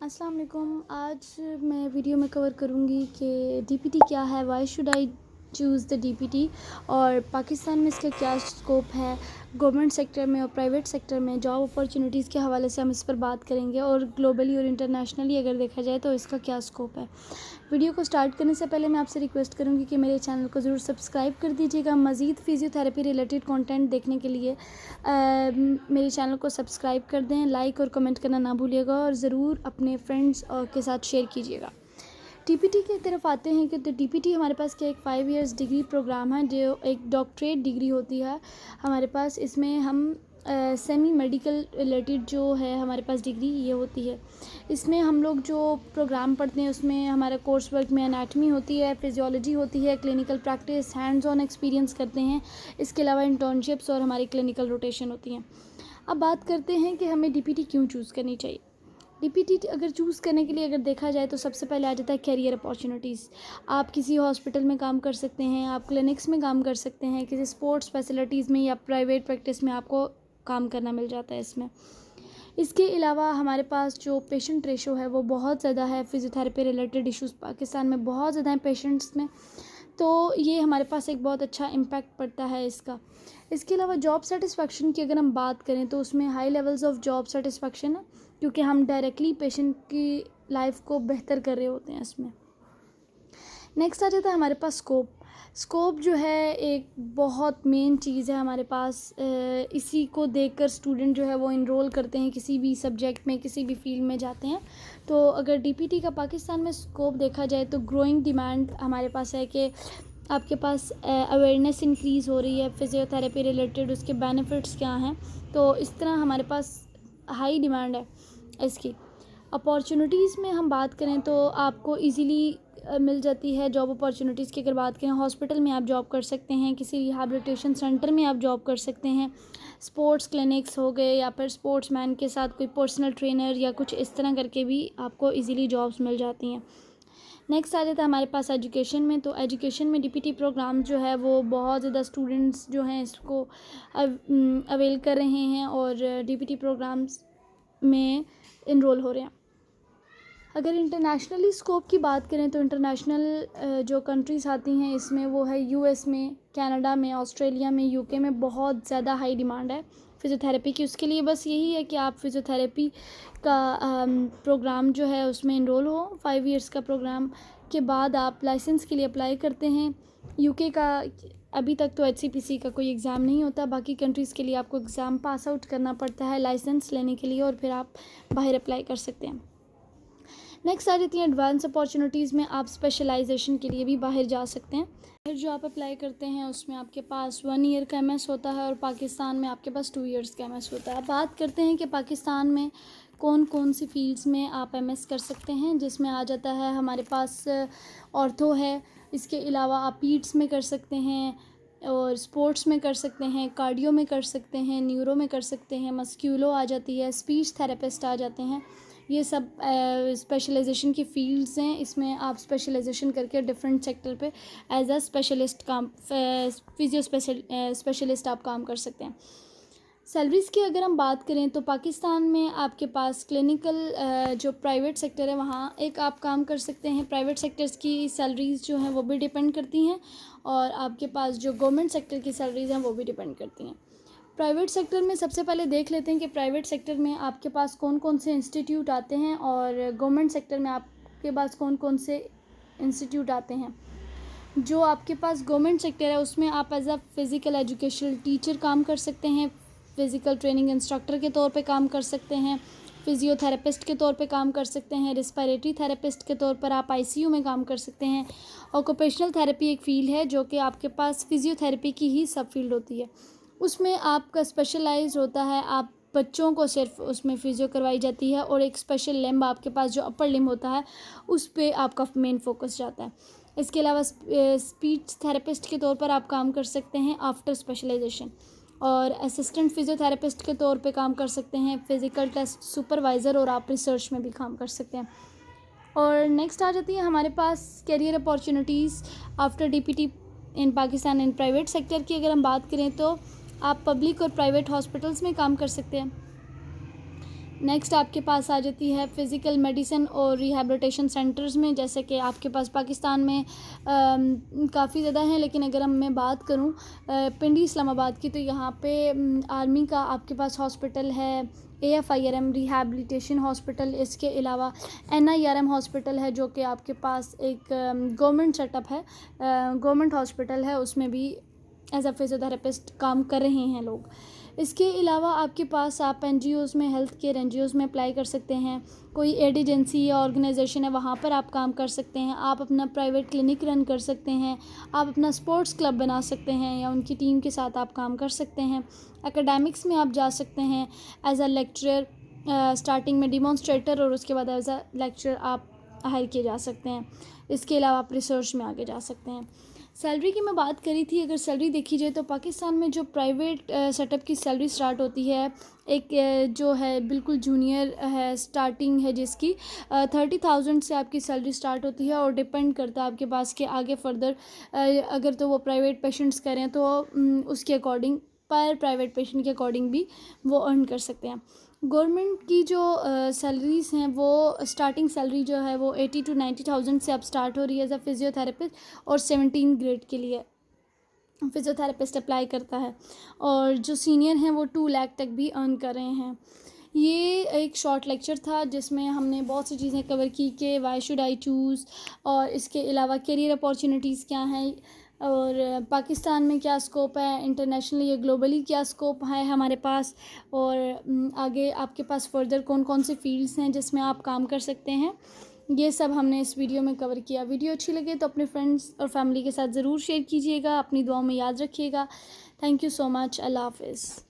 अस्सलाम वालेकुम। आज मैं वीडियो में कवर करूँगी कि डीपीटी क्या है, why should I choose the DPT, और पाकिस्तान में इसका क्या स्कोप है, गवर्नमेंट सेक्टर में और प्राइवेट सेक्टर में जॉब अपॉर्चुनिटीज़ के हवाले से हम इस पर बात करेंगे, और ग्लोबली और इंटरनेशनली अगर देखा जाए तो इसका क्या स्कोप है। वीडियो को स्टार्ट करने से पहले मैं आपसे रिक्वेस्ट करूँगी कि मेरे चैनल को ज़रूर सब्सक्राइब कर दीजिएगा। मज़ीद फिज़ियोथेरेपी रिलेटेड कंटेंट देखने के लिए मेरे चैनल को सब्सक्राइब कर दें, लाइक और कमेंट करना ना भूलिएगा, और ज़रूर अपने फ्रेंड्स के साथ शेयर कीजिएगा। डीपीटी की तरफ आते हैं कि तो डीपीटी हमारे पास क्या एक 5 इयर्स डिग्री प्रोग्राम है जो एक डॉक्टरेट डिग्री होती है हमारे पास। इसमें हम सेमी मेडिकल रिलेटेड जो है हमारे पास डिग्री ये होती है। इसमें हम लोग जो प्रोग्राम पढ़ते हैं उसमें हमारा कोर्स वर्क में एनाटमी होती है, फिजियोलॉजी होती है, clinical practice, hands on experience करते हैं। इसके अलावा इंटर्नशिप्स और हमारी क्लिनिकल रोटेशन होती हैं। अब बात करते हैं कि हमें डीपीटी क्यों चूज़ करनी चाहिए। डीपीटी अगर चूज़ करने के लिए अगर देखा जाए तो सबसे पहले आ जाता है कैरियर अपॉर्चुनिटीज़। आप किसी हॉस्पिटल में काम कर सकते हैं, आप क्लिनिक्स में काम कर सकते हैं, किसी स्पोर्ट्स फैसिलिटीज़ में या प्राइवेट प्रैक्टिस में आपको काम करना मिल जाता है इसमें। इसके अलावा हमारे पास जो पेशेंट रेशो है वो बहुत ज़्यादा है। फिज़ियोथेरेपी रिलेटेड इश्यूज़ पाकिस्तान में बहुत ज़्यादा हैं पेशेंट्स में, तो ये हमारे पास एक बहुत अच्छा इम्पैक्ट पड़ता है इसका। इसके अलावा जॉब सेटिस्फेक्शन की अगर हम बात करें तो उसमें high levels of job satisfaction है, क्योंकि हम डायरेक्टली पेशेंट की लाइफ को बेहतर कर रहे होते हैं इसमें। नेक्स्ट आ जाता है हमारे पास स्कोप जो है एक बहुत मेन चीज़ है हमारे पास। इसी को देखकर स्टूडेंट जो है वो इनरोल करते हैं किसी भी सब्जेक्ट में, किसी भी फील्ड में जाते हैं। तो अगर डीपीटी का पाकिस्तान में स्कोप देखा जाए तो ग्रोइंग डिमांड हमारे पास है कि आपके पास अवेयरनेस इंक्रीज़ हो रही है फिज़ियोथेरेपी रिलेटेड, उसके बेनिफिट्स क्या हैं। तो इस तरह हमारे पास हाई डिमांड है इसकी। अपॉर्चुनिटीज़ में हम बात करें तो आपको इजीली मिल जाती है जॉब अपॉर्चुनिटीज़ की। अगर बात करें हॉस्पिटल में आप जॉब कर सकते हैं, किसी रिहैबिलिटेशन सेंटर में आप जॉब कर सकते हैं, स्पोर्ट्स क्लिनिक्स हो गए, या फिर स्पोर्ट्स मैन के साथ कोई पर्सनल ट्रेनर या कुछ इस तरह करके भी आपको इजीली जॉब्स मिल जाती हैं। नेक्स्ट आ जाता है हमारे पास एजुकेशन में। तो एजुकेशन में डीपीटी प्रोग्राम जो है वो बहुत ज़्यादा स्टूडेंट्स जो हैं इसको अवेल कर रहे हैं और डीपीटी प्रोग्राम्स में इनरोल हो रहे हैं। अगर इंटरनेशनली स्कोप की बात करें तो इंटरनेशनल जो कंट्रीज़ आती हैं इसमें वो है यूएस में, कनाडा में, ऑस्ट्रेलिया में, यूके में बहुत ज़्यादा हाई डिमांड है फ़िज़ियोथेरेपी की। उसके लिए बस यही है कि आप फ़िज़ियोथेरेपी का प्रोग्राम जो है उसमें इनरोल हो। 5 इयर्स का प्रोग्राम के बाद आप लाइसेंस के लिए अप्लाई करते हैं। यूके का अभी तक तो एचसीपीसी का कोई एग्ज़ाम नहीं होता, बाकी कंट्रीज़ के लिए आपको एग्ज़ाम पास आउट करना पड़ता है लाइसेंस लेने के लिए, और फिर आप बाहर अप्लाई कर सकते हैं। नेक्स्ट आ जाती हैं एडवांस अपॉर्चुनिटीज़ में। आप स्पेशलाइजेशन के लिए भी बाहर जा सकते हैं। फिर जो आप अप्लाई करते हैं उसमें आपके पास 1 ईयर का एमएस होता है, और पाकिस्तान में आपके पास 2 इयर्स का एमएस होता है। बात करते हैं कि पाकिस्तान में कौन कौन सी फील्ड्स में आप एमएस कर सकते हैं, जिसमें आ जाता है हमारे पास ऑर्थो है। इसके अलावा आप पीड्स में कर सकते हैं, और स्पोर्ट्स में कर सकते हैं, कार्डियो में कर सकते हैं, न्यूरो में कर सकते हैं, मस्क्यूलो आ जाती है, स्पीच थेरेपिस्ट आ जाते हैं। ये सब स्पेशलाइजेशन की फील्ड्स हैं। इसमें आप स्पेशलाइजेशन करके डिफरेंट सेक्टर पे एज अ स्पेशलिस्ट काम स्पेशलिस्ट आप काम कर सकते हैं। सैलरीज़ की अगर हम बात करें तो पाकिस्तान में आपके पास क्लिनिकल जो प्राइवेट सेक्टर है वहाँ एक आप काम कर सकते हैं। प्राइवेट सेक्टर्स की सैलरीज़ जो हैं वो भी डिपेंड करती हैं, और आपके पास जो गवर्नमेंट सेक्टर की सैलरीज़ हैं वो भी डिपेंड करती हैं। प्राइवेट सेक्टर में सबसे पहले देख लेते हैं कि प्राइवेट सेक्टर में आपके पास कौन कौन से इंस्टीट्यूट आते हैं, और गवर्नमेंट सेक्टर में आपके पास कौन कौन से इंस्टीट्यूट आते हैं। जो आपके पास गवर्नमेंट सेक्टर है उसमें आप as a physical educational teacher काम कर सकते हैं, फ़िज़िकल ट्रेनिंग इंस्ट्रक्टर के तौर पे काम कर सकते हैं, फ़िज़ियोथेरेपिस्ट के तौर पे काम कर सकते हैं, रिस्पायरेटरी थेरेपिस्ट के तौर पर आप आईसीयू में काम कर सकते हैं। ऑक्यूपेशनल थेरेपी एक फ़ील्ड है जो कि आपके पास फ़िज़ियोथेरेपी की ही सब फील्ड होती है। उसमें आपका स्पेशलाइज होता है, आप बच्चों को सिर्फ उसमें फिजियो करवाई जाती है, और एक स्पेशल लिम्ब आपके पास जो अपर लिम्ब होता है उस पे आपका मेन फोकस जाता है। इसके अलावा स्पीच थेरेपिस्ट के तौर पर आप काम कर सकते हैं आफ्टर स्पेशलाइजेशन, और असिस्टेंट फिजियोथेरेपिस्ट के तौर पे काम कर सकते हैं, फ़िज़िकल टेस्ट सुपरवाइज़र, और आप रिसर्च में भी काम कर सकते हैं। और नेक्स्ट आ जाती है हमारे पास career opportunities after DPT in Pakistan in private sector की। अगर हम बात करें तो आप पब्लिक और प्राइवेट हॉस्पिटल्स में काम कर सकते हैं। नेक्स्ट आपके पास आ जाती है फ़िज़िकल मेडिसिन और रिहैबिलिटेशन सेंटर्स में, जैसे कि आपके पास पाकिस्तान में काफ़ी ज़्यादा हैं, लेकिन अगर मैं बात करूं पिंडी इस्लामाबाद की, तो यहाँ पे आर्मी का आपके पास हॉस्पिटल है, AFIRM रिहैबिलिटेशन हॉस्पिटल, इसके अलावा NIRM हॉस्पिटल है जो कि आपके पास एक गवर्नमेंट सेटअप है, गवर्नमेंट हॉस्पिटल है, उसमें भी एज अ फिजियोथेरेपिस्ट काम कर रहे हैं लोग। इसके अलावा आपके पास आप NGOs में, हेल्थ केयर NGOs में अप्लाई कर सकते हैं, कोई एड एजेंसी या ऑर्गेनाइजेशन है वहाँ पर आप काम कर सकते हैं, आप अपना प्राइवेट क्लिनिक रन कर सकते हैं, आप अपना स्पोर्ट्स क्लब बना सकते हैं या उनकी टीम के साथ आप काम कर सकते हैं। एकेडमिक्स में आप जा सकते हैं एज अ लेक्चरर, स्टार्टिंग में डिमॉन्स्ट्रेटर और उसके बाद एज अ लेक्चरर आप हायर किए जा सकते हैं। इसके अलावा आप रिसर्च में आगे जा सकते हैं। सैलरी की मैं बात करी थी, अगर सैलरी देखी जाए तो पाकिस्तान में जो प्राइवेट सेटअप की सैलरी स्टार्ट होती है, एक जो है बिल्कुल जूनियर है, स्टार्टिंग है जिसकी 30,000 से आपकी सैलरी स्टार्ट होती है और डिपेंड करता है आपके पास के आगे फर्दर अगर तो वो प्राइवेट पेशेंट्स करें तो उसके अकॉर्डिंग, पर प्राइवेट पेशेंट के अकॉर्डिंग भी वो अर्न कर सकते हैं। गवर्नमेंट की जो सैलरीज़ हैं वो स्टार्टिंग सैलरी जो है वो 80 to 90,000 से अब स्टार्ट हो रही है एज अ फिजियोथेरेपिस्ट, और 17 ग्रेड के लिए फिजियोथेरेपिस्ट अप्लाई करता है, और जो सीनियर हैं वो 2 लाख तक भी अर्न कर रहे हैं। ये एक शॉर्ट लेक्चर था जिसमें हमने बहुत सी चीज़ें कवर की कि वाई शुड आई चूज़, और इसके अलावा करियर अपॉर्चुनिटीज़ क्या हैं, और पाकिस्तान में क्या स्कोप है, इंटरनेशनली या ग्लोबली क्या स्कोप है हमारे पास, और आगे आपके पास फर्दर कौन कौन से फील्ड्स हैं जिसमें आप काम कर सकते हैं। ये सब हमने इस वीडियो में कवर किया। वीडियो अच्छी लगे तो अपने फ्रेंड्स और फैमिली के साथ ज़रूर शेयर कीजिएगा, अपनी दुआओं में याद रखिएगा। Thank you so much. अल्लाह हाफ़िज़।